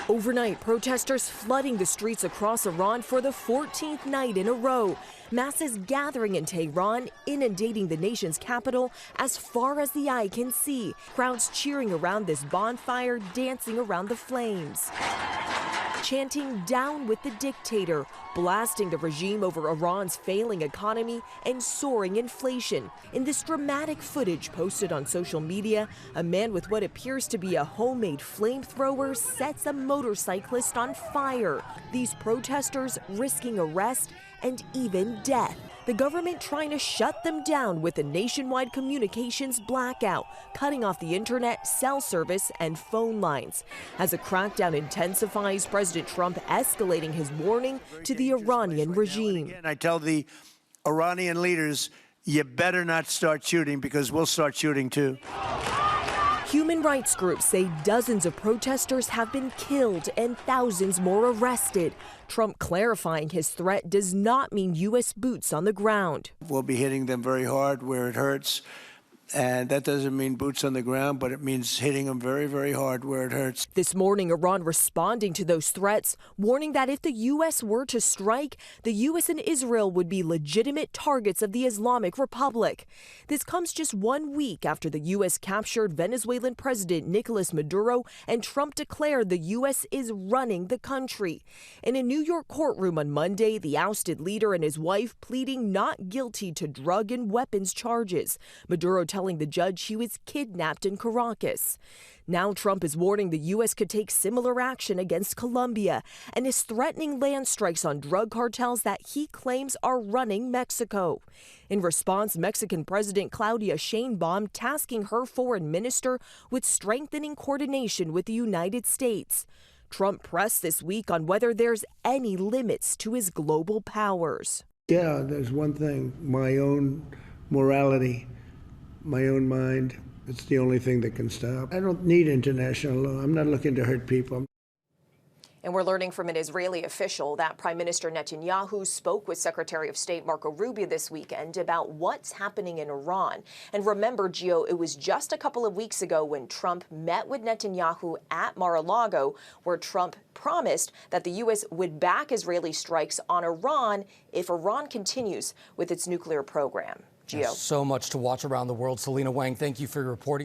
Overnight, protesters flooding the streets across Iran for the 14th night in a row. Masses gathering in Tehran, inundating the nation's capital as far as the eye can see. Crowds cheering around this bonfire, dancing around the flames. Chanting "Down with the dictator," blasting the regime over Iran's failing economy and soaring inflation. In this dramatic footage posted on social media, a man with what appears to be a homemade flamethrower sets a motorcyclist on fire. These protesters risking arrest and even death. The government trying to shut them down with a nationwide communications blackout, cutting off the internet, cell service, and phone lines. As a crackdown intensifies, President Trump escalating his warning to the Iranian regime. I tell the Iranian leaders, you better not start shooting because we'll start shooting too. Human rights groups say dozens of protesters have been killed and thousands more arrested. Trump clarifying his threat does not mean U.S. boots on the ground. We'll be hitting them very hard where it hurts. And that doesn't mean boots on the ground, but it means hitting them very, very hard where it hurts. This morning, Iran responding to those threats, warning that if the U.S. were to strike, the U.S. and Israel would be legitimate targets of the Islamic Republic. This comes just 1 week after the U.S. captured Venezuelan President Nicolas Maduro and Trump declared the U.S. is running the country. In a New York courtroom on Monday, the ousted leader and his wife pleading not guilty to drug and weapons charges. Maduro telling the judge he was kidnapped in Caracas. Now Trump is warning the U.S. could take similar action against Colombia and is threatening land strikes on drug cartels that he claims are running Mexico. In response, Mexican President Claudia Sheinbaum tasking her foreign minister with strengthening coordination with the United States. Trump pressed this week on whether there's any limits to his global powers. Yeah, there's one thing, my own morality. My own mind, it's the only thing that can stop. I don't need international law. I'm not looking to hurt people. And we're learning from an Israeli official that Prime Minister Netanyahu spoke with Secretary of State Marco Rubio this weekend about what's happening in Iran. And remember, Gio, it was just a couple of weeks ago when Trump met with Netanyahu at Mar-a-Lago, where Trump promised that the U.S. would back Israeli strikes on Iran if Iran continues with its nuclear program. Gio. So much to watch around the world. Selena Wang, thank you for your reporting.